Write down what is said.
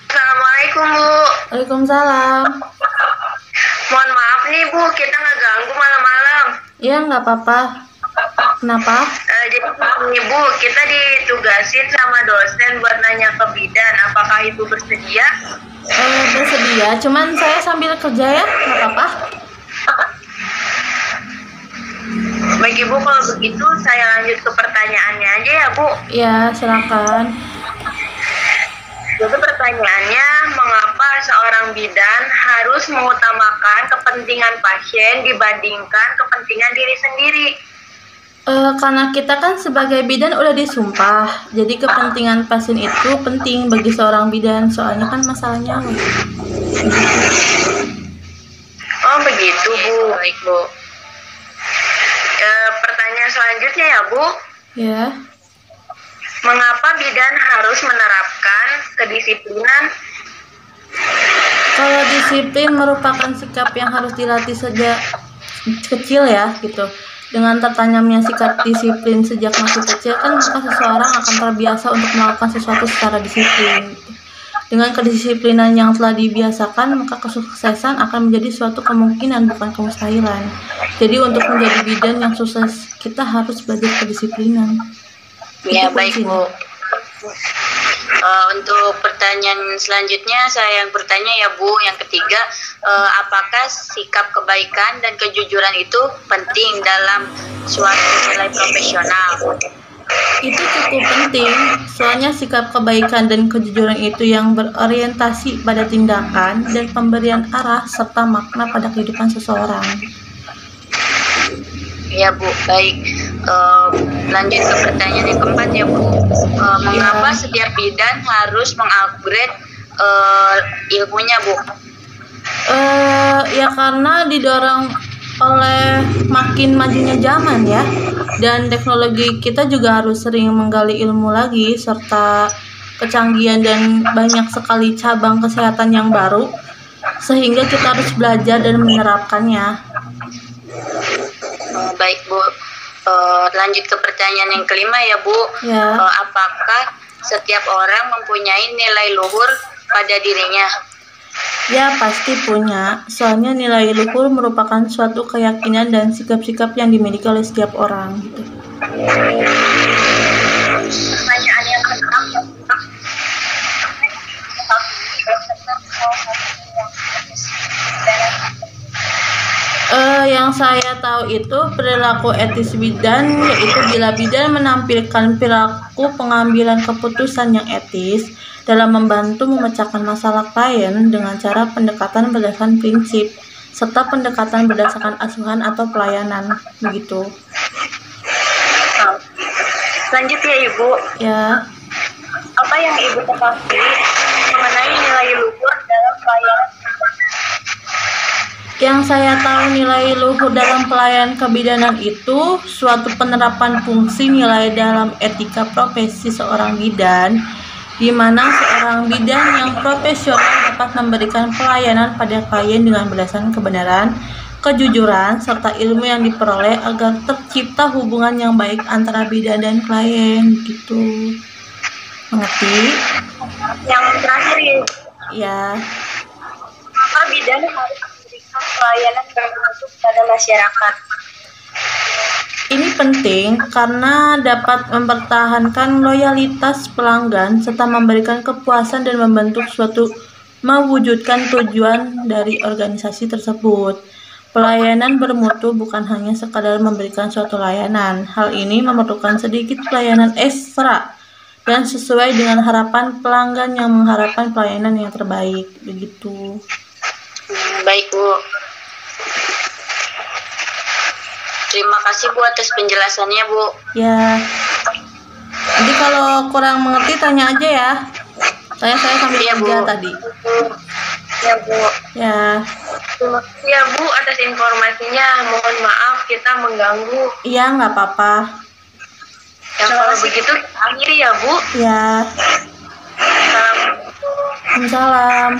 Assalamualaikum Bu. Waalaikumsalam. Mohon maaf nih Bu, kita ngeganggu malam-malam. Iya, nggak apa-apa. Kenapa? Jadi nih Bu, kita ditugasin sama dosen buat nanya ke bidan. Apakah Ibu bersedia? Bersedia, cuman saya sambil kerja ya, nggak apa-apa. Baik Ibu, kalau begitu saya lanjut ke pertanyaannya aja ya Bu. Ya, silakan. Jadi pertanyaannya, mengapa seorang bidan harus mengutamakan kepentingan pasien dibandingkan kepentingan diri sendiri? Karena kita kan sebagai bidan udah disumpah, jadi kepentingan pasien itu penting bagi seorang bidan, soalnya kan masalahnya. Oh begitu Bu. Baik Bu. Pertanyaan selanjutnya ya Bu. Ya. Mengapa bidan harus menerapkan kedisiplinan? Kalau disiplin merupakan sikap yang harus dilatih sejak kecil ya, gitu. Dengan tertanamnya sikap disiplin sejak masih kecil kan maka seseorang akan terbiasa untuk melakukan sesuatu secara disiplin. Dengan kedisiplinan yang telah dibiasakan maka kesuksesan akan menjadi suatu kemungkinan bukan kemustahilan. Jadi untuk menjadi bidan yang sukses kita harus belajar kedisiplinan. Ya baik Bu. Untuk pertanyaan selanjutnya saya yang bertanya ya Bu, yang ketiga, apakah sikap kebaikan dan kejujuran itu penting dalam suatu nilai profesional? Itu cukup penting, soalnya sikap kebaikan dan kejujuran itu yang berorientasi pada tindakan dan pemberian arah serta makna pada kehidupan seseorang. Ya Bu, baik. Lanjut ke pertanyaan yang keempat ya Bu. Mengapa setiap bidan harus mengupgrade ilmunya Bu? Ya karena didorong oleh makin majunya zaman ya, dan teknologi kita juga harus sering menggali ilmu lagi serta kecanggihan dan banyak sekali cabang kesehatan yang baru, sehingga kita harus belajar dan menerapkannya. Baik Bu. Lanjut ke pertanyaan yang kelima ya Bu. Ya. Apakah setiap orang mempunyai nilai luhur pada dirinya? Ya pasti punya, soalnya nilai luhur merupakan suatu keyakinan dan sikap-sikap yang dimiliki oleh setiap orang. Gitu. Pertanyaan yang keenam ya Bu. Yang saya tahu itu perilaku etis bidan, yaitu bila bidan menampilkan perilaku pengambilan keputusan yang etis dalam membantu memecahkan masalah klien dengan cara pendekatan berdasarkan prinsip serta pendekatan berdasarkan asuhan atau pelayanan, begitu. Lanjut ya Ibu. Ya. Apa yang Ibu ketahui mengenai nilai luhur dalam pelayanan? Yang saya tahu nilai luhur dalam pelayanan kebidanan itu suatu penerapan fungsi nilai dalam etika profesi seorang bidan, di mana seorang bidan yang profesional dapat memberikan pelayanan pada klien dengan berdasarkan kebenaran, kejujuran, serta ilmu yang diperoleh agar tercipta hubungan yang baik antara bidan dan klien, gitu. Mengerti? Yang terakhir Ya. Maka bidan harus memberikan pelayanan bermutu pada masyarakat. Ini penting karena dapat mempertahankan loyalitas pelanggan serta memberikan kepuasan dan mewujudkan tujuan dari organisasi tersebut. Pelayanan bermutu bukan hanya sekadar memberikan suatu layanan. Hal ini memerlukan sedikit pelayanan ekstra dan sesuai dengan harapan pelanggan yang mengharapkan pelayanan yang terbaik, begitu. Baik Bu. Terima kasih Bu atas penjelasannya Bu. Ya. Jadi kalau kurang mengerti tanya aja ya. Saya sambil kerja tadi. Ya Bu. Ya. Terima kasih ya Bu atas informasinya. Mohon maaf kita mengganggu. Iya, nggak apa-apa. Ya kalau begitu akhiri ya Bu. Ya. Assalamualaikum. Waalaikumsalam.